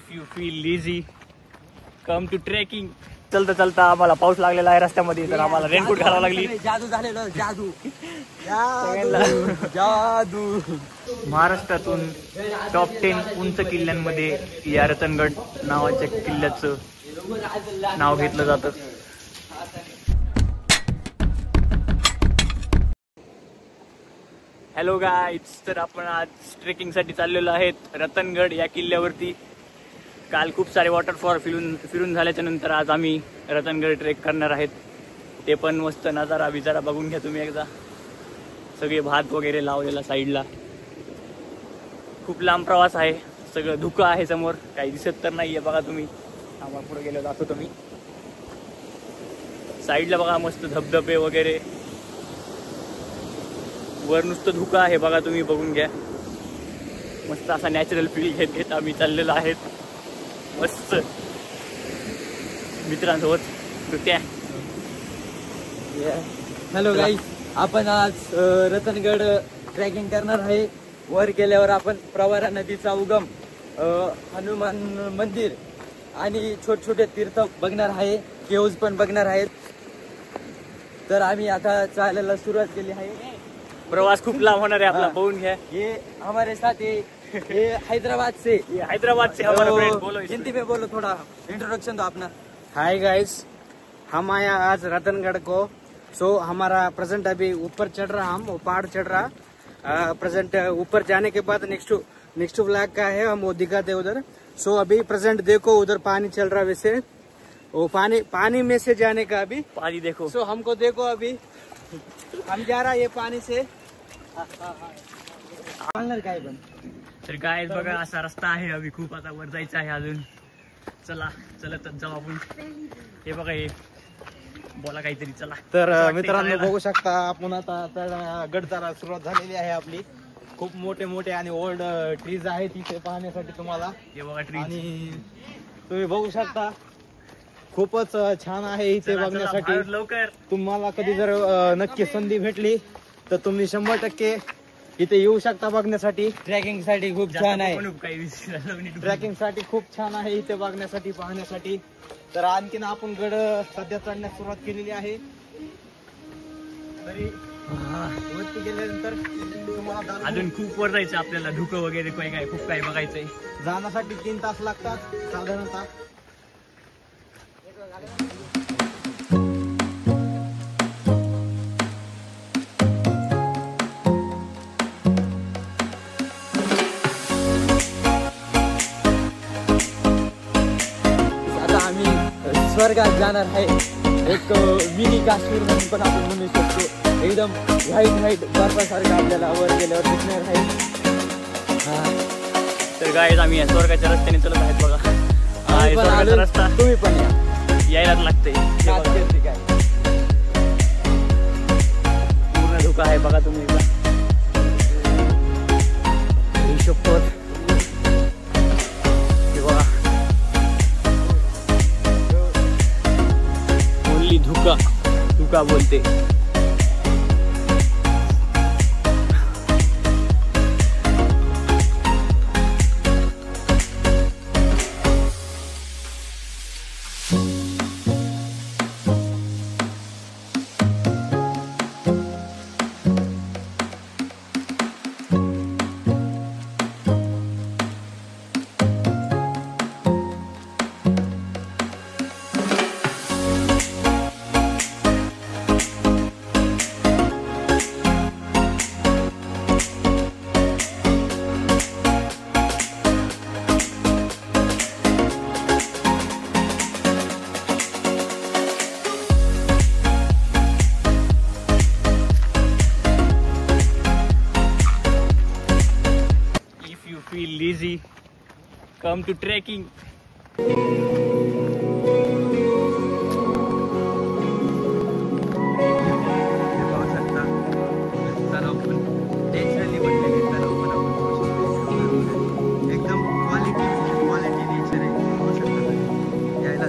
If you feel lazy come to trekking. चलता चलता आम्हाला पाऊस लागलेला आहे रस्त्यामध्ये, तर आम्हाला रेनकोट घालावं लागली. जादू झालेलं, जादू जादू. महाराष्ट्रातून टॉप 10 उंच किल्ल्यांमध्ये या रतनगड नावाच्या किल्ल्याचं नाव घेतलं जातं. हॅलो गाईज, तर आपण आज ट्रेकिंगसाठी चाललेलो आहेत रतनगड या किल्ल्यावरती. काल खूप सारे वॉटरफॉल फिरून झाल्याच्या नंतर आज आम्ही रतनगड ट्रेक करणार आहेत. ते पण मस्त नजारा बिजारा बघून घ्या तुम्ही एकदा. सगळे भात वगैरे लावलेला साईडला. खूप लांब प्रवास आहे, सगळं धुकं आहे समोर, काही दिसत तर नाहीये बघा तुम्ही. आम्हाला पुढे गेलो दाखवतो तुम्ही. साईडला बघा मस्त धबधबे वगैरे, वर नुसतं धुकं आहे बघा तुम्ही, बघून घ्या. मस्त असा नॅचरल फील घेत घेत आम्ही चाललेलो आहेत मस्त मित्रांसोबत. त्या हॅलो गाईज, आपण आज रतनगड ट्रेकिंग करणार आहे. वर गेल्यावर आपण प्रवरा नदीचा उगम, हनुमान मंदिर आणि छोटे छोटे तीर्थ बघणार आहे. केव्ज पण बघणार आहेत. तर आम्ही आता चालायला सुरुवात केली आहे. प्रवास खूप लांब होणार आहे आपला, बघून घ्या. ये हमारे साथ ये हैदराबाद से हमारा फ्रेंड. बोलो हिंदी में बोलो, थोड़ा इंट्रोडक्शन दो अपना. हाय गाइस, हम आया आज रतनगढ़ को. सो हमारा प्रेजेंट अभी ऊपर चढ़ रहा, हम वो पहाड़ चढ़ रहा. प्रेजेंट ऊपर जाने के बाद नेक्स्ट ब्लॉक का है, हम वो दिखाते उधर. सो अभी प्रेजेंट देखो उधर पानी चल रहा, वैसे वो पानी में से जाने का अभी पानी देखो. सो हमको देखो अभी हम जा रहा ये पानी से. काय पण तर काय बघा असा रस्ता आहे. अभी खूप आता वर जायचं आहे अजून. चला चलत जाऊ आपण. हे बघा, हे बोला काहीतरी. चला. तर मित्रांनो बघू शकता आपण आता गड चढायला सुरुवात झालेली आहे आपली. खूप मोठे मोठे आणि ओल्ड ट्रीज आहेत इथे पाहण्यासाठी तुम्हाला. हे बघा ट्री, आणि तुम्ही बघू शकता खूपच छान आहे इथे बघण्यासाठी. लवकर तुम्हाला कधी जर नक्की संधी भेटली तर तुम्ही 100% इथे येऊ शकता बघण्यासाठी. ट्रेकिंग साठी खूप छान आहे. ट्रेकिंग साठी खूप छान आहे इथे बघण्यासाठी पाहण्यासाठी. तर आणखीन आपण गड सध्या चढण्यास सुरुवात केलेली आहे. तरी वरती गेल्यानंतर तुम्हाला अजून खूप वर जायचं आपल्याला. धुकं वगैरे काय खूप काही बघायचंय. जाण्यासाठी 3 तास लागतात साधारणतः. स्वर्गात जाणार आहे. एक मिनी काश्मीर म्हणून पण आपण म्हणू शकतो. एकदम व्हाईट बर्फासारखं आपल्याला वर गेल्यावर दिसणार आहे. तर गाईज आम्ही या स्वर्गाच्या रस्त्याने चलत आहेत बघा. हा स्वर्गाचा रस्ता. तुम्ही पण यायलाच लागतंय. पूर्ण धोका आहे बघा तुम्ही एकदा. हिशोबत धुका बोलते. Lazy, come to trekking. एकदम क्वालिटी नेचर आहे. यायला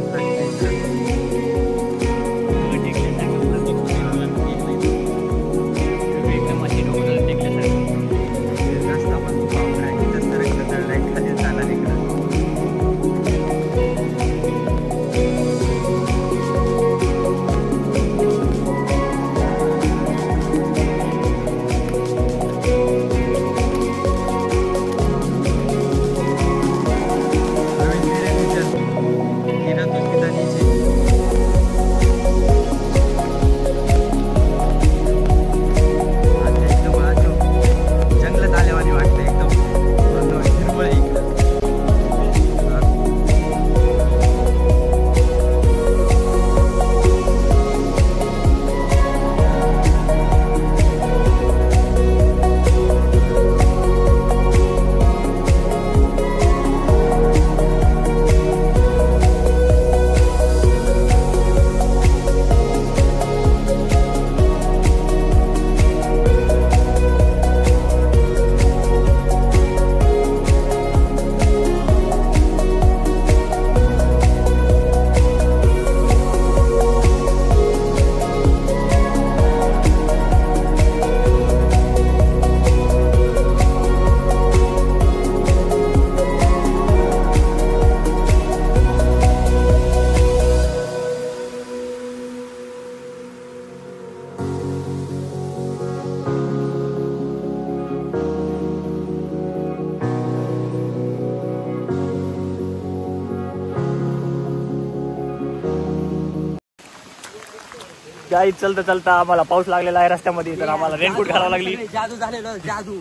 गाई चलता चलता आम्हाला पाऊस लागलेला आहे रस्त्यामध्ये, तर आम्हाला रेनकोट घालावं लागली. जादू झालेलो जादू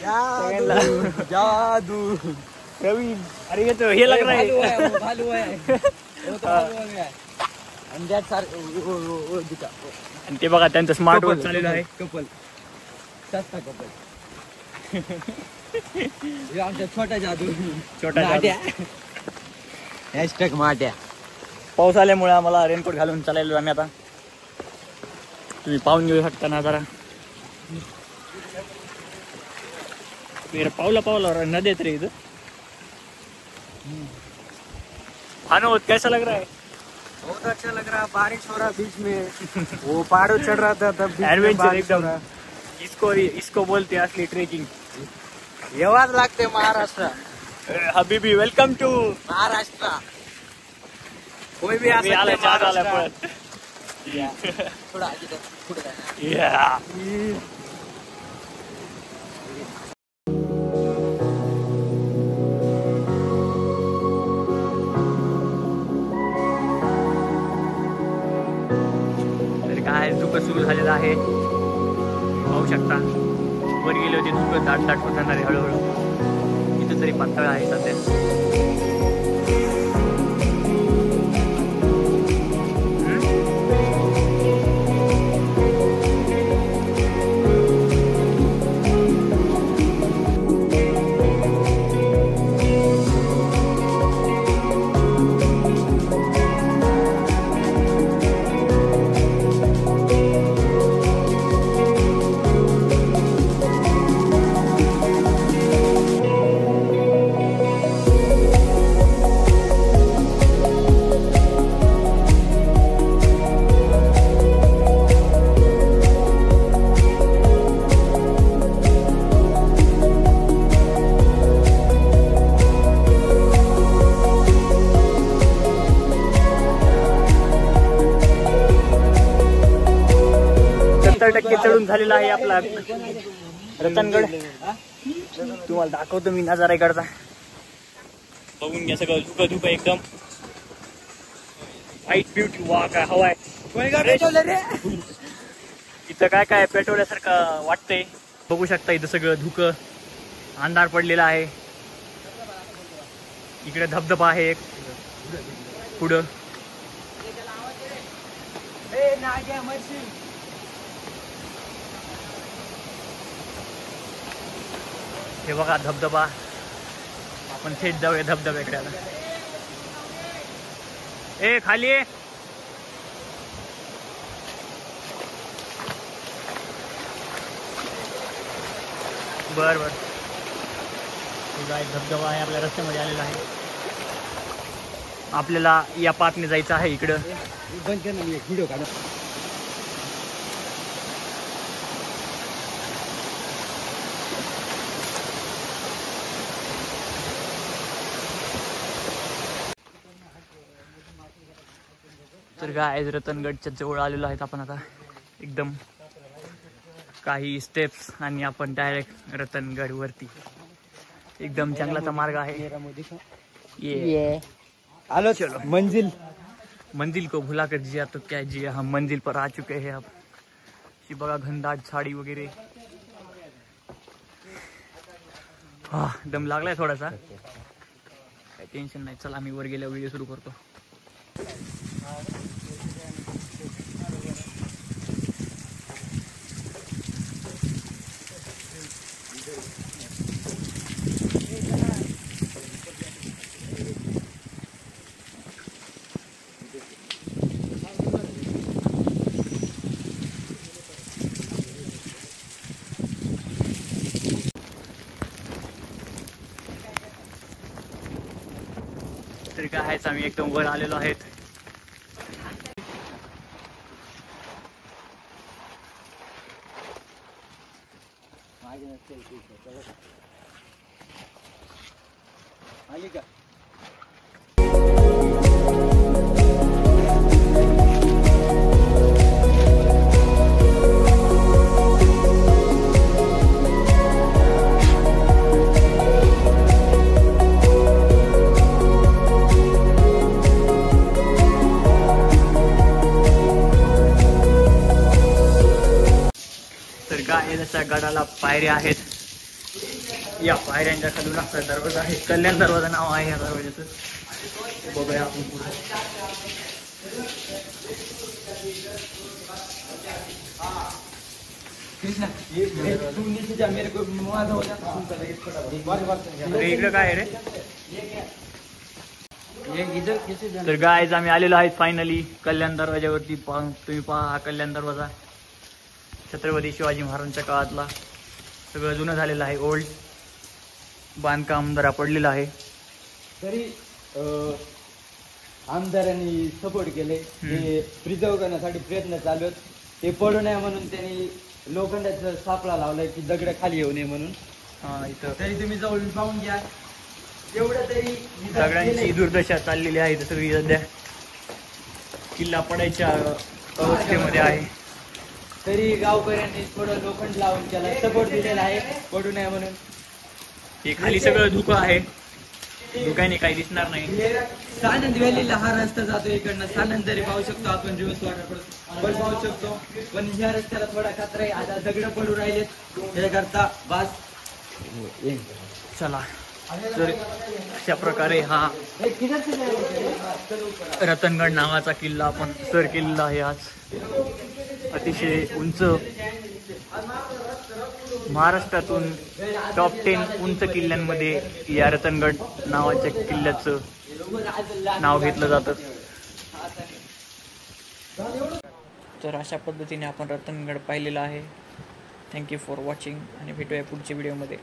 सगळ्यांना. जादू प्रवीण, अरे येतो हे लग रहा है. भालू आहे वो तो भालू आहे. And that's our दिका आणि ते बघा त्यांचं स्मार्ट वॉच चाललेलं आहे. कपल सस्ता कपल. हे आमचा छोटा जादू. छोटा जादू. हॅशटॅग माट्या. पाऊस आल्यामुळे आम्हाला रेनकोट घालून चालायलो आम्ही आता. तुम्ही पाहून घेऊ शकता ना जरा. पावला पावला नदी येत रे इथं. अनुभव कैसा लग रहा है? बहुत अच्छा लग रहा, बारिश हो रहा बीच में, वो पहाड़ों चढ़ रहा था तब एडवेंचर एकदम. इसको बोलते हैं असली ट्रेकिंग. येवाच लागते महाराष्ट्र. हबीबी वेलकम टू महाराष्ट्र. कोई भी आ सकते आलाय हैं चहा आलाय महाराष्ट्र. पळत. थोडा आधी तर पुढे जाणार. या तर काय धुकं सुरू झालेलं आहे, पाहू शकता. वर गेले होते धुकं दाट दाट होत जाणार आहे हळूहळू. इथं तरी पातळ आहे सध्या. टक्के चढून झालेला आहे आपला रतनगड. तुम्हाला दाखवतो मी नजारा इकडचा. बघून घ्या सगळं धुकं धुकं एकदम. White beauty. वा काय हवा आहे इथं. काय काय पेटवल्यासारखं वाटतंय. बघू शकता इथं सगळं धुकं, अंधार पडलेला आहे. इकडे धबधबा आहे एक पुढं. हे बघा धबधबा. आपण थेट जाऊया धबधब्याकडे आता. ए खाली ये. बर बर. एक धबधबा आहे आपल्या रस्त्यामध्ये आलेला आहे. आपल्याला या पाथने जायचं आहे इकडं. बंद कर ना, व्हिडिओ काढ. तर काय रतनगडच्या जवळ आलेलो आहेत आपण आता. एकदम काही स्टेप्स आणि आपण डायरेक्ट रतनगड वरती. एकदम जंगलाचा मार्ग आहे ये. आलो चलो. मंजिल को भुला कर जिया तो क्या जिया. हम मंजिल पर आ चुके हैं अब. बघा घनदाट झाडी वगैरे. हा दम लागलाय थोडासा. काही टेन्शन नाही. चला आम्ही वर गेल्यावर व्हिडिओ सुरू करतो. तरी काय आहेच आम्ही एकदम वर आलेलो आहेत. आली का? रतनगडच्या गडाला पायऱ्या आहेत. या पायऱ्यांच्या खालून असा दरवाजा आहे, कल्याण दरवाजा नाव आहे या दरवाजाचं. बघूया आपण पुढे. कृष्णा तू नीचे जा, मेरे को मुआवजा हो जाता है. अरे इकडे काय आहे रे? ये इधर कैसे जाना? तर गायज आम्ही आलेलो आहेत फायनली कल्याण दरवाजावरती. तुम्ही पहा हा कल्याण दरवाजा छत्रपती शिवाजी महाराजांच्या काळातला, सगळं जुनं झालेलं आहे, ओल्ड बांधकाम जरा पडलेलं आहे. तरी आमदारांनी सपोर्ट केले, ते प्रिझर्व करण्यासाठी प्रयत्न चालू आहेत. ते पडू नये म्हणून त्यांनी लोखंडाचा सापळा लावलाय की दगड खाली येऊ नये म्हणून. हा, इथं तरी तुम्ही जवळून पाहून घ्या. एवढं तरी दगडांची दुर्दशा चाललेली आहे सगळी सध्या, किल्ला पडायच्या अवस्थेमध्ये आहे. तरी गावकऱ्यांनी थोडं लोखंड लावून त्याला सपोर्ट दिलेला आहे पडू नये म्हणून. हे खाली सगळं धुकं आहे, धुक्याने काही दिसणार नाही. सानंद व्हॅलीला हा रस्ता जातो इकडनं. सानंद तरी पाहू शकतो आपण, रिव्हर्स वॉटर पण पाहू शकतो. पण ह्या रस्त्याला थोडा खतरा आहे, आता दगड पडू राहिलेत त्याकरता बास. चला, तर अशा प्रकारे हा रतनगड नावाचा किल्ला आपण सर केलेला आहे आज. अतिशय उंच, महाराष्ट्रातून टॉप 10 उंच किल्ल्यांमध्ये या रतनगड नावाच्या किल्ल्याचं नाव घेतलं जातं. तर अशा पद्धतीने आपण रतनगड पाहिलेला आहे. थँक्यू फॉर वॉचिंग आणि भेटूया पुढच्या व्हिडिओमध्ये.